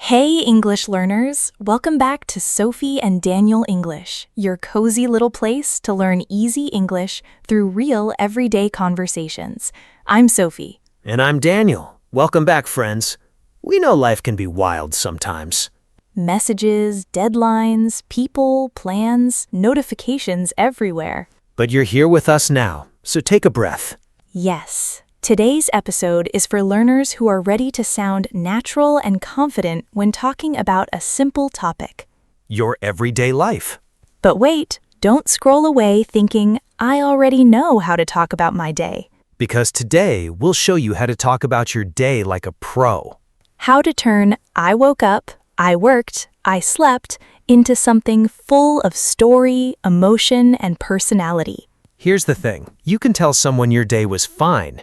Hey, English learners! Welcome back to Sophie and Daniel English, your cozy little place to learn easy English through real everyday conversations. I'm Sophie. And I'm Daniel. Welcome back, friends. We know life can be wild sometimes. Messages, deadlines, people, plans, notifications everywhere. But you're here with us now, so take a breath. Yes. Today's episode is for learners who are ready to sound natural and confident when talking about a simple topic. Your everyday life. But wait, don't scroll away thinking, I already know how to talk about my day. Because today, we'll show you how to talk about your day like a pro. How to turn I woke up, I worked, I slept into something full of story, emotion, and personality. Here's the thing. You can tell someone your day was fine.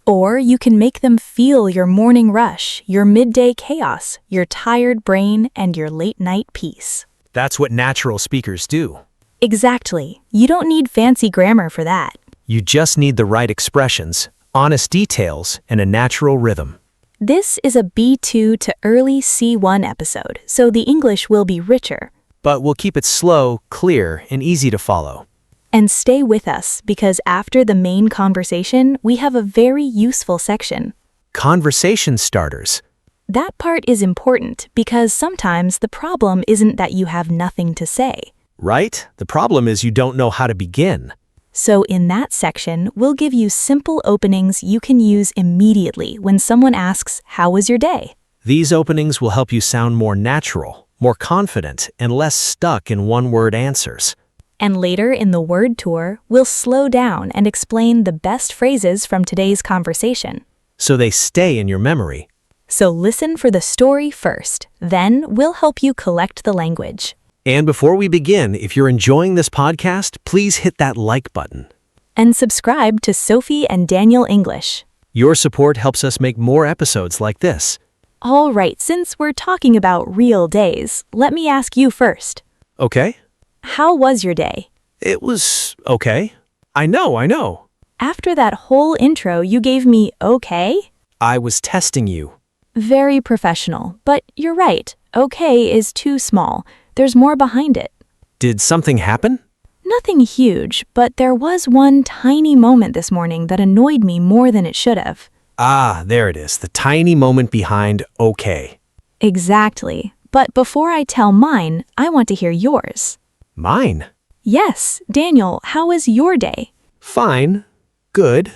Or you can make them feel your morning rush, your midday chaos, your tired brain, and your late-night peace. That's what natural speakers do. Exactly. You don't need fancy grammar for that. You just need the right expressions, honest details, and a natural rhythm. This is a B2 to early C1 episode, so the English will be richer. But we'll keep it slow, clear, and easy to follow. And stay with us, because after the main conversation, we have a very useful section. Conversation starters. That part is important because sometimes the problem isn't that you have nothing to say. Right? The problem is you don't know how to begin. So in that section, we'll give you simple openings you can use immediately when someone asks, "How was your day?" These openings will help you sound more natural, more confident, and less stuck in one-word answers. And later in the word tour, we'll slow down and explain the best phrases from today's conversation. So they stay in your memory. So listen for the story first, then we'll help you collect the language. And before we begin, if you're enjoying this podcast, please hit that like button. And subscribe to Sophie and Daniel English. Your support helps us make more episodes like this. All right, since we're talking about real days, let me ask you first. Okay? How was your day? It was okay. I know. After that whole intro you gave me okay? I was testing you. Very professional, but you're right. Okay is too small. There's more behind it. Did something happen? Nothing huge, but there was one tiny moment this morning that annoyed me more than it should have. Ah, there it is, the tiny moment behind okay. Exactly. But before I tell mine, I want to hear yours. Mine? Yes, Daniel, how was your day? Fine. Good.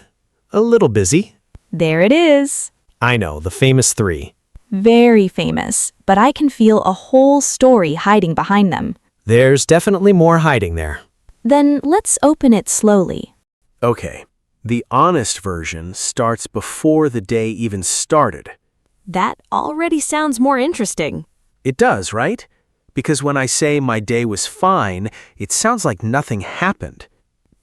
A little busy. There it is. I know, the famous three. Very famous, but I can feel a whole story hiding behind them. There's definitely more hiding there. Then let's open it slowly. Okay, the honest version starts before the day even started. That already sounds more interesting. It does, right? Because when I say my day was fine, it sounds like nothing happened.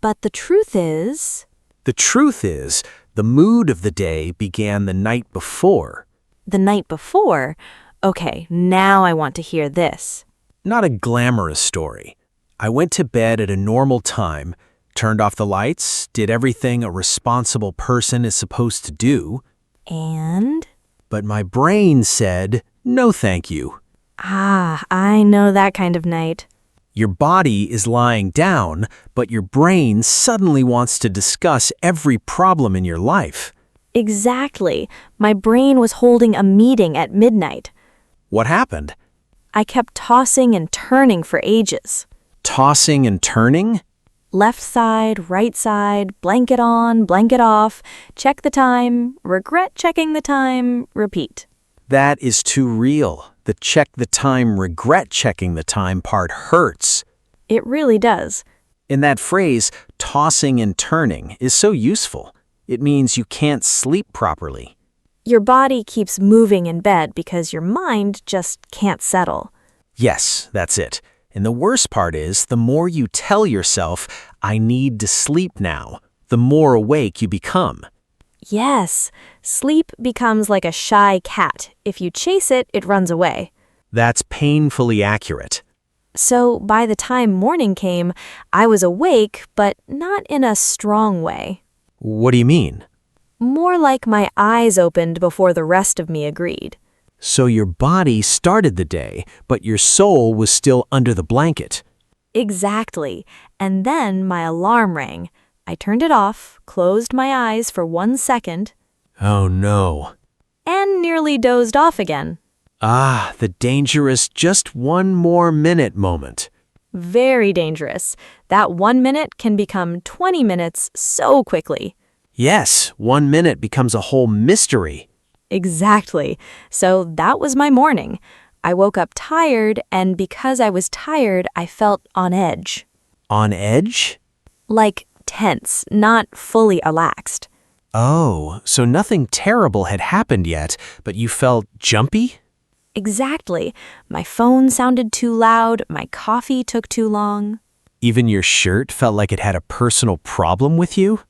But the truth is... The truth is, the mood of the day began the night before. The night before? Okay, now I want to hear this. Not a glamorous story. I went to bed at a normal time, turned off the lights, did everything a responsible person is supposed to do. And? But my brain said, no thank you. Ah, I know that kind of night. Your body is lying down, but your brain suddenly wants to discuss every problem in your life. Exactly. My brain was holding a meeting at midnight. What happened? I kept tossing and turning for ages. Tossing and turning? Left side, right side, blanket on, blanket off, check the time, regret checking the time, repeat. That is too real. The check the time, regret checking the time part hurts. It really does. And that phrase, tossing and turning, is so useful. It means you can't sleep properly. Your body keeps moving in bed because your mind just can't settle. Yes, that's it. And the worst part is, the more you tell yourself, I need to sleep now, the more awake you become. Yes, sleep becomes like a shy cat. If you chase it, it runs away. That's painfully accurate. So by the time morning came, I was awake, but not in a strong way. What do you mean? More like my eyes opened before the rest of me agreed. So your body started the day, but your soul was still under the blanket. Exactly. And then my alarm rang. I turned it off, closed my eyes for 1 second, Oh no. and nearly dozed off again. Ah, the dangerous just 1 more minute moment. Very dangerous. That 1 minute can become 20 minutes so quickly. Yes, 1 minute becomes a whole mystery. Exactly. So that was my morning. I woke up tired, and because I was tired, I felt on edge. On edge? Like tense, not fully relaxed. Oh, so nothing terrible had happened yet, but you felt jumpy? Exactly. My phone sounded too loud, my coffee took too long. Even your shirt felt like it had a personal problem with you?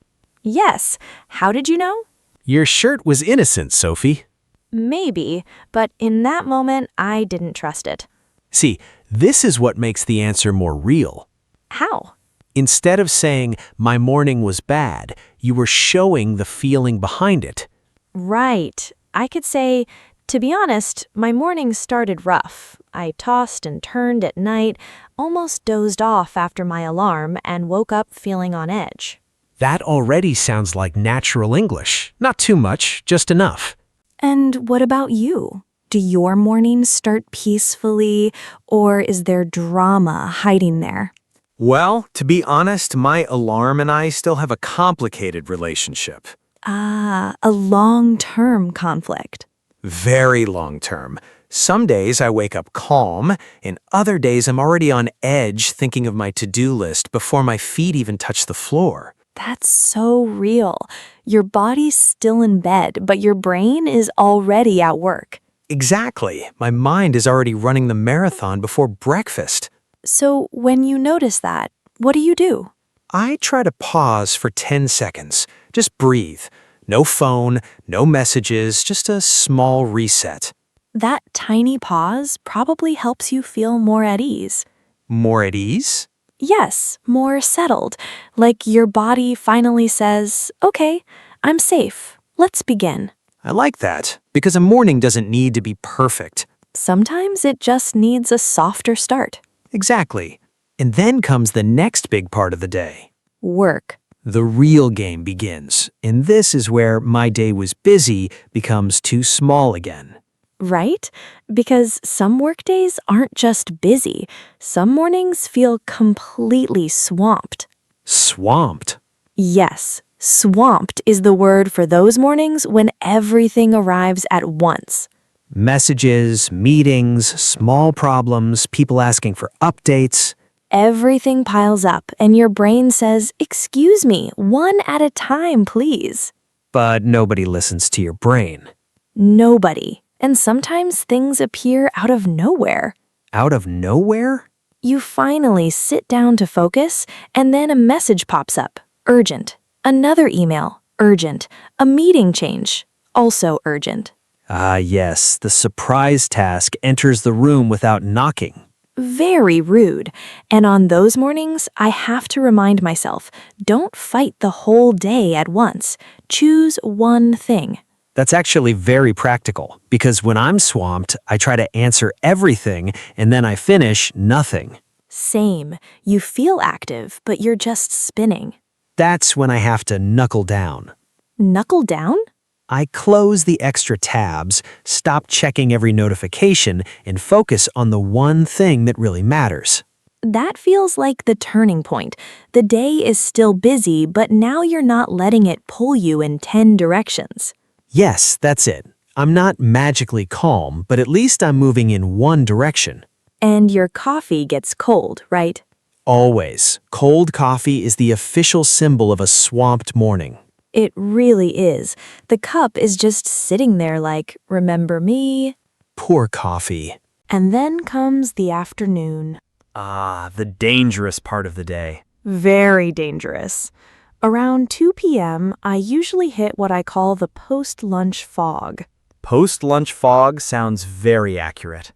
Yes. How did you know? Your shirt was innocent, Sophie. Maybe, but in that moment, I didn't trust it. See, this is what makes the answer more real. How? Instead of saying, my morning was bad, you were showing the feeling behind it. Right. I could say, to be honest, my morning started rough. I tossed and turned at night, almost dozed off after my alarm, and woke up feeling on edge. That already sounds like natural English. Not too much, just enough. And what about you? Do your mornings start peacefully, or is there drama hiding there? Well, to be honest, my alarm and I still have a complicated relationship. Ah, a long-term conflict. Very long term. Some days I wake up calm, and other days I'm already on edge thinking of my to-do list before my feet even touch the floor. That's so real. Your body's still in bed, but your brain is already at work. Exactly. My mind is already running the marathon before breakfast. So when you notice that, what do? I try to pause for 10 seconds. Just breathe. No phone, no messages, just a small reset. That tiny pause probably helps you feel more at ease. More at ease? Yes, more settled. Like your body finally says, okay, I'm safe. Let's begin. I like that, because a morning doesn't need to be perfect. Sometimes it just needs a softer start. Exactly. And then comes the next big part of the day. Work. The real game begins, and this is where my day was busy becomes too small again. Right? Because some workdays aren't just busy. Some mornings feel completely swamped. Swamped. Yes, swamped is the word for those mornings when everything arrives at once. Messages, meetings, small problems, people asking for updates. Everything piles up and your brain says, "Excuse me, one at a time, please." But nobody listens to your brain. Nobody. And sometimes things appear out of nowhere. Out of nowhere? You finally sit down to focus, and then a message pops up. Urgent. Another email. Urgent. A meeting change. Also urgent. Ah, yes, the surprise task enters the room without knocking. Very rude. And on those mornings, I have to remind myself, don't fight the whole day at once. Choose one thing. That's actually very practical, because when I'm swamped, I try to answer everything, and then I finish nothing. Same. You feel active, but you're just spinning. That's when I have to knuckle down. Knuckle down? I close the extra tabs, stop checking every notification, and focus on the one thing that really matters. That feels like the turning point. The day is still busy, but now you're not letting it pull you in 10 directions. Yes, that's it. I'm not magically calm, but at least I'm moving in one direction. And your coffee gets cold, right? Always. Cold coffee is the official symbol of a swamped morning. It really is. The cup is just sitting there like, remember me? Poor coffee. And then comes the afternoon. Ah, the dangerous part of the day. Very dangerous. Around 2 p.m., I usually hit what I call the post-lunch fog. Post-lunch fog sounds very accurate.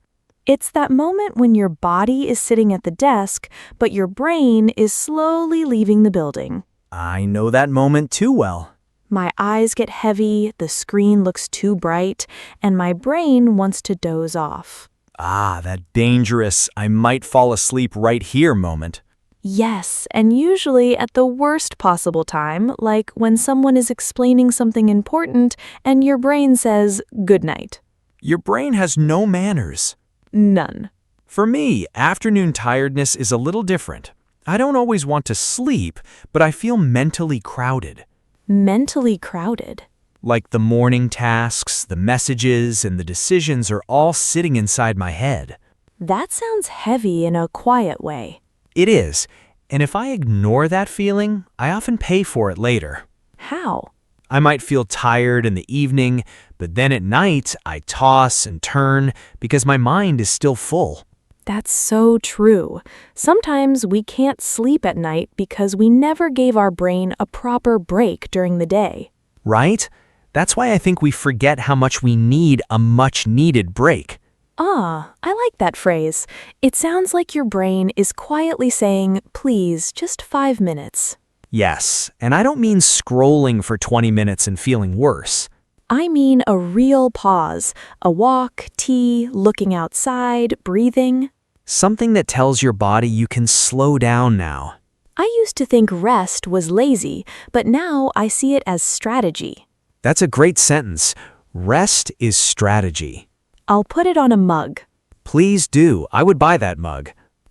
It's that moment when your body is sitting at the desk, but your brain is slowly leaving the building. I know that moment too well. My eyes get heavy, the screen looks too bright, and my brain wants to doze off. Ah, that dangerous, I might fall asleep right here moment. Yes, and usually at the worst possible time, like when someone is explaining something important and your brain says, "Good night." Your brain has no manners. None. For me, afternoon tiredness is a little different. I don't always want to sleep, but I feel mentally crowded. Mentally crowded. Like the morning tasks, the messages, and the decisions are all sitting inside my head. That sounds heavy in a quiet way. It is, and if I ignore that feeling, I often pay for it later. How? I might feel tired in the evening, but then at night I toss and turn because my mind is still full. That's so true. Sometimes we can't sleep at night because we never gave our brain a proper break during the day. Right? That's why I think we forget how much we need a much-needed break. Ah, I like that phrase. It sounds like your brain is quietly saying, "Please, just 5 minutes." Yes, and I don't mean scrolling for 20 minutes and feeling worse. I mean a real pause, a walk, tea, looking outside, breathing. Something that tells your body you can slow down now. I used to think rest was lazy, but now I see it as strategy. That's a great sentence. Rest is strategy. I'll put it on a mug. Please do. I would buy that mug.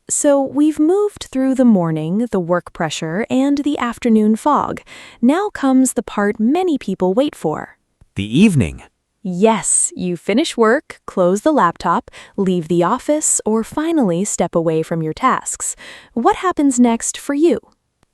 So we've moved through the morning, the work pressure, and the afternoon fog. Now comes the part many people wait for. The evening. Yes, you finish work, close the laptop, leave the office, or finally step away from your tasks. What happens next for you?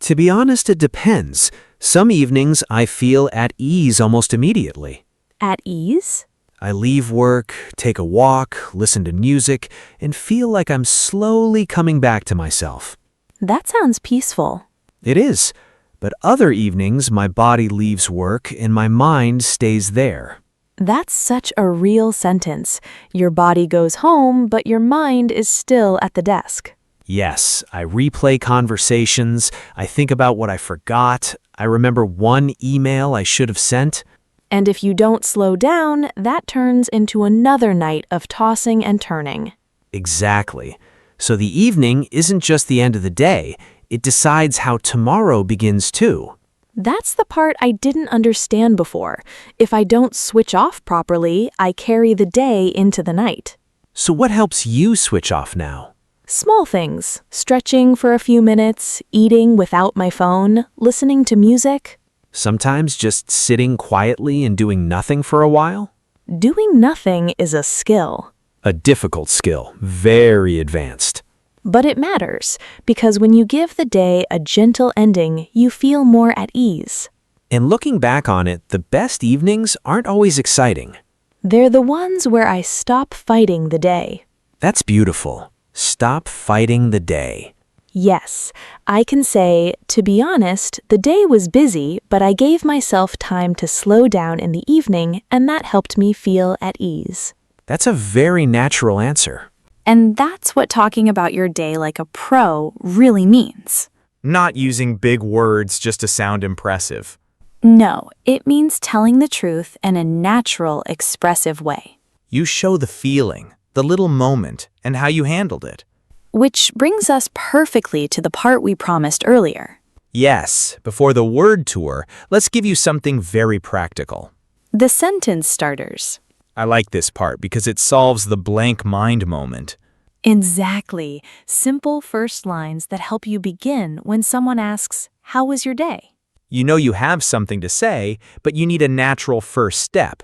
To be honest, it depends. Some evenings I feel at ease almost immediately. At ease? I leave work, take a walk, listen to music, and feel like I'm slowly coming back to myself. That sounds peaceful. It is, but other evenings my body leaves work and my mind stays there. That's such a real sentence. Your body goes home, but your mind is still at the desk. Yes, I replay conversations, I think about what I forgot, I remember one email I should have sent. And if you don't slow down, that turns into another night of tossing and turning. Exactly. So the evening isn't just the end of the day, it decides how tomorrow begins too. That's the part I didn't understand before. If I don't switch off properly, I carry the day into the night. So what helps you switch off now? Small things, stretching for a few minutes, eating without my phone, listening to music. Sometimes just sitting quietly and doing nothing for a while? Doing nothing is a skill. A difficult skill, very advanced. But it matters, because when you give the day a gentle ending, you feel more at ease. And looking back on it, the best evenings aren't always exciting. They're the ones where I stop fighting the day. That's beautiful. Stop fighting the day. Yes, I can say, to be honest, the day was busy, but I gave myself time to slow down in the evening, and that helped me feel at ease. That's a very natural answer. And that's what talking about your day like a pro really means. Not using big words just to sound impressive. No, it means telling the truth in a natural, expressive way. You show the feeling, the little moment, and how you handled it. Which brings us perfectly to the part we promised earlier. Yes, before the word tour, let's give you something very practical. The sentence starters. I like this part because it solves the blank mind moment. Exactly. Simple first lines that help you begin when someone asks, "How was your day?" You know you have something to say, but you need a natural first step.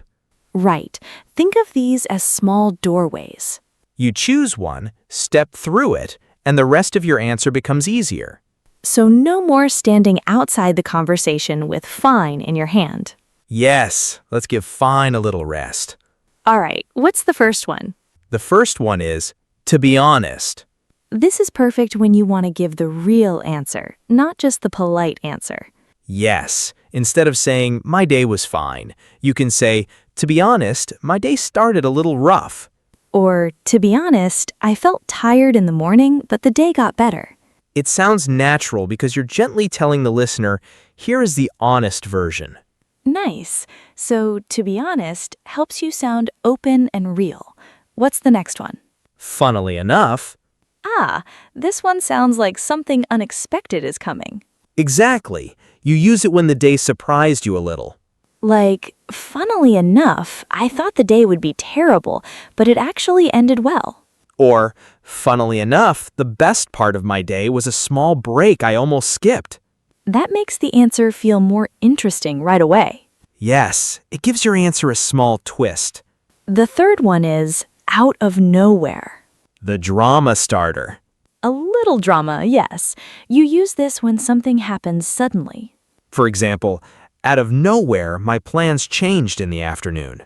Right. Think of these as small doorways. You choose one, step through it, and the rest of your answer becomes easier. So no more standing outside the conversation with fine in your hand. Yes, let's give fine a little rest. All right, what's the first one? The first one is, to be honest. This is perfect when you want to give the real answer, not just the polite answer. Yes, instead of saying, my day was fine, you can say, to be honest, my day started a little rough. Or, to be honest, I felt tired in the morning, but the day got better. It sounds natural because you're gently telling the listener, here is the honest version. Nice. So, to be honest, helps you sound open and real. What's the next one? Funnily enough. Ah, this one sounds like something unexpected is coming. Exactly. You use it when the day surprised you a little. Like, funnily enough, I thought the day would be terrible, but it actually ended well. Or, funnily enough, the best part of my day was a small break I almost skipped. That makes the answer feel more interesting right away. Yes, it gives your answer a small twist. The third one is out of nowhere. The drama starter. A little drama, yes. You use this when something happens suddenly. For example, out of nowhere, my plans changed in the afternoon.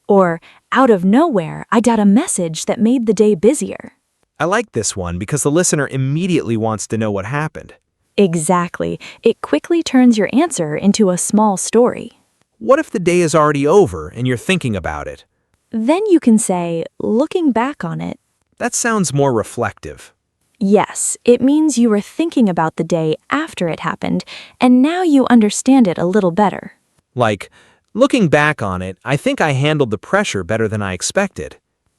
Or, out of nowhere, I got a message that made the day busier. I like this one because the listener immediately wants to know what happened. Exactly. It quickly turns your answer into a small story. What if the day is already over and you're thinking about it? Then you can say, looking back on it, That sounds more reflective. yes, it means you were thinking about the day after it happened, and now you understand it a little better. Like, looking back on it, I think I handled the pressure better than I expected.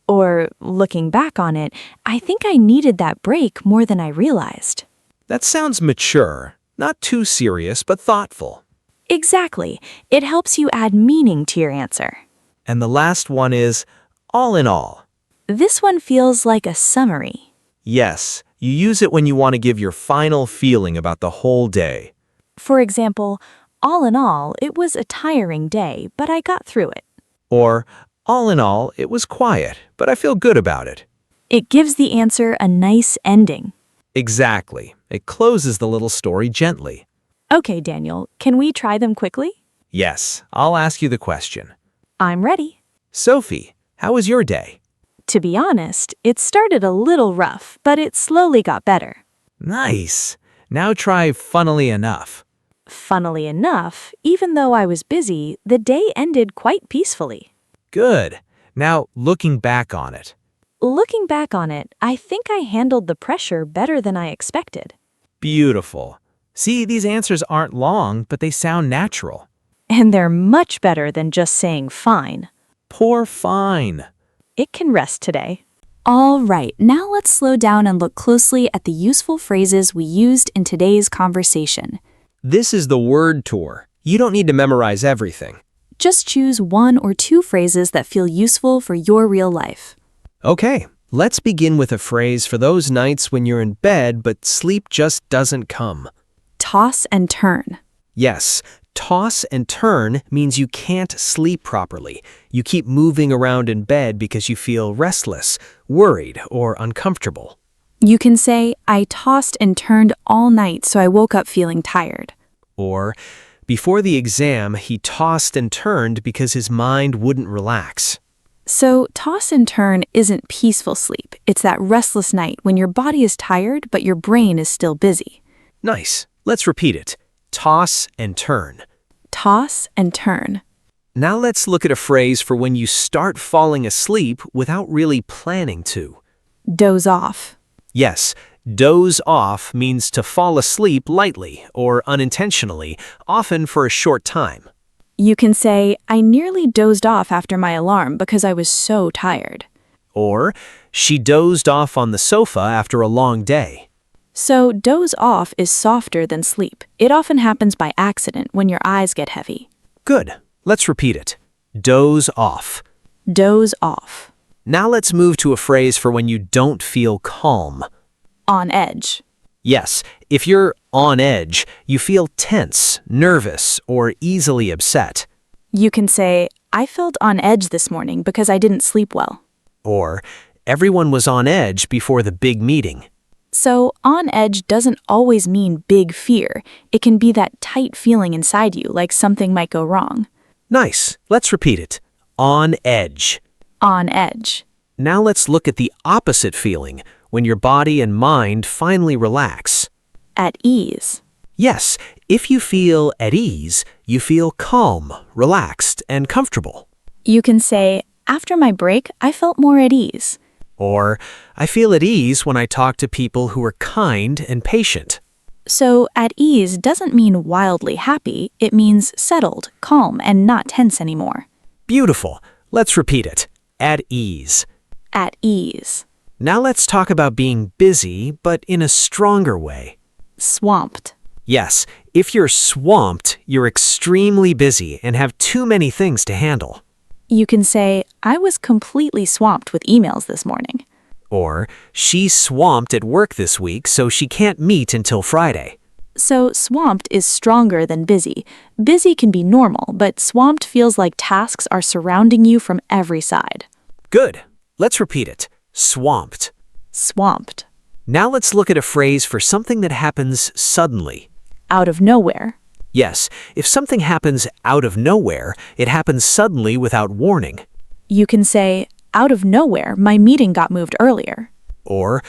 Or, looking back on it, I think I needed that break more than I realized. That sounds mature, not too serious, but thoughtful. Exactly. It helps you add meaning to your answer. And the last one is, all in all. This one feels like a summary. Yes, you use it when you want to give your final feeling about the whole day. For example, all in all, it was a tiring day, but I got through it. Or, all in all, it was quiet, but I feel good about it. It gives the answer a nice ending. Exactly. It closes the little story gently. Okay, Daniel, can we try them quickly? Yes, I'll ask you the question. I'm ready. Sophie, how was your day? To be honest, it started a little rough, but it slowly got better. Nice. Now try funnily enough. Funnily enough, even though I was busy, the day ended quite peacefully. Good. Now looking back on it. Looking back on it, I think I handled the pressure better than I expected. Beautiful. See, these answers aren't long, but they sound natural. And they're much better than just saying fine. Poor fine. It can rest today. All right, now let's slow down and look closely at the useful phrases we used in today's conversation. This is the word tour. You don't need to memorize everything. Just choose one or two phrases that feel useful for your real life. Okay, let's begin with a phrase for those nights when you're in bed but sleep just doesn't come. Toss and turn. Yes, toss and turn means you can't sleep properly. You keep moving around in bed because you feel restless, worried, or uncomfortable. You can say, I tossed and turned all night, so I woke up feeling tired. Or, before the exam, he tossed and turned because his mind wouldn't relax. So, toss and turn isn't peaceful sleep. It's that restless night when your body is tired, but your brain is still busy. Nice. Let's repeat it. Toss and turn. Toss and turn. Now let's look at a phrase for when you start falling asleep without really planning to. Doze off. Yes, doze off means to fall asleep lightly or unintentionally, often for a short time. You can say, I nearly dozed off after my alarm because I was so tired. Or, she dozed off on the sofa after a long day. So, doze off is softer than sleep. It often happens by accident when your eyes get heavy. Good. Let's repeat it. Doze off. Doze off. Now let's move to a phrase for when you don't feel calm. On edge. Yes, if you're on edge, you feel tense, nervous, or easily upset. You can say, I felt on edge this morning because I didn't sleep well. Or, everyone was on edge before the big meeting. So, on edge doesn't always mean big fear. It can be that tight feeling inside you, like something might go wrong. Nice. Let's repeat it. On edge. On edge. Now let's look at the opposite feeling, when your body and mind finally relax. At ease. Yes, if you feel at ease, you feel calm, relaxed, and comfortable. You can say, after my break, I felt more at ease. Or, I feel at ease when I talk to people who are kind and patient. So, at ease doesn't mean wildly happy, it means settled, calm, and not tense anymore. Beautiful. Let's repeat it. At ease. At ease. Now let's talk about being busy, but in a stronger way. Swamped. Yes, if you're swamped, you're extremely busy and have too many things to handle. You can say, I was completely swamped with emails this morning. Or, she's swamped at work this week, so she can't meet until Friday. So, swamped is stronger than busy. Busy can be normal, but swamped feels like tasks are surrounding you from every side. Good. Let's repeat it. Swamped. Swamped. Now let's look at a phrase for something that happens suddenly. Out of nowhere. Yes, if something happens out of nowhere, it happens suddenly without warning. You can say, out of nowhere, my meeting got moved earlier. Or,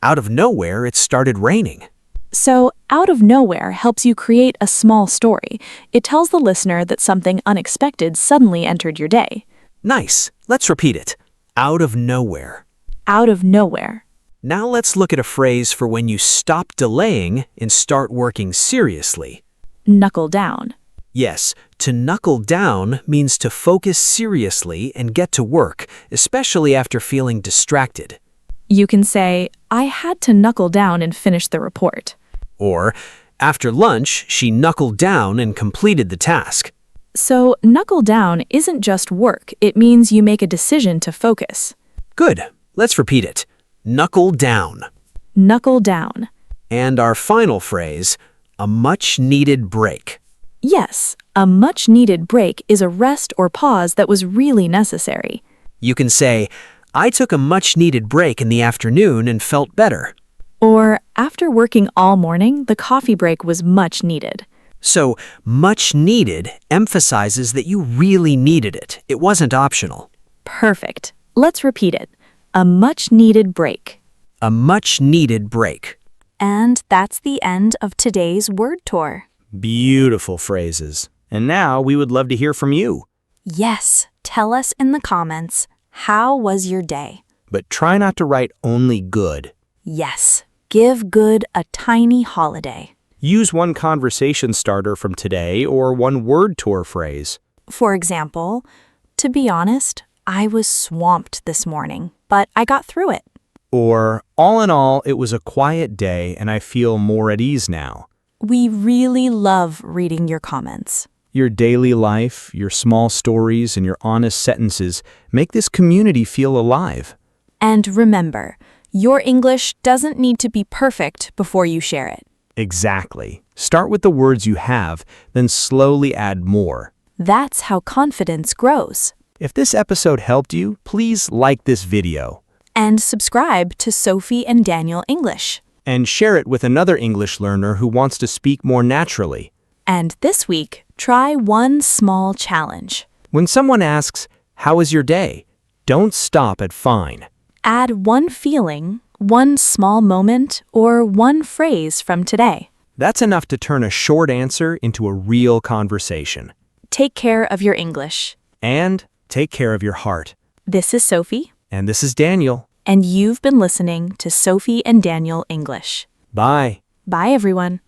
out of nowhere, it started raining. So, out of nowhere helps you create a small story. It tells the listener that something unexpected suddenly entered your day. Nice. Let's repeat it. Out of nowhere. Out of nowhere. Now let's look at a phrase for when you stop delaying and start working seriously. Knuckle down. Yes, to knuckle down means to focus seriously and get to work, especially after feeling distracted. You can say, I had to knuckle down and finish the report. Or, after lunch, she knuckled down and completed the task. So, knuckle down isn't just work, it means you make a decision to focus. Good. Let's repeat it. Knuckle down. Knuckle down. And our final phrase, a much-needed break. Yes, a much-needed break is a rest or pause that was really necessary. You can say, I took a much-needed break in the afternoon and felt better. Or, after working all morning, the coffee break was much needed. So, much needed emphasizes that you really needed it. It wasn't optional. Perfect. Let's repeat it. A much-needed break. A much-needed break. And that's the end of today's word tour. Beautiful phrases. And now we would love to hear from you. Yes, tell us in the comments, how was your day? But try not to write only good. Yes, give good a tiny holiday. Use one conversation starter from today or one word tour phrase. For example, to be honest, I was swamped this morning, but I got through it. Or, all in all, it was a quiet day and I feel more at ease now. We really love reading your comments. Your daily life, your small stories, and your honest sentences make this community feel alive. And remember, your English doesn't need to be perfect before you share it. Exactly. Start with the words you have, then slowly add more. That's how confidence grows. If this episode helped you, please like this video. And subscribe to Sophie and Daniel English. And share it with another English learner who wants to speak more naturally. And this week, try one small challenge. When someone asks, "How was your day?" don't stop at fine. Add one feeling, one small moment, or one phrase from today. That's enough to turn a short answer into a real conversation. Take care of your English. And take care of your heart. This is Sophie. And this is Daniel. And you've been listening to Sophie and Daniel English. Bye. Bye, everyone.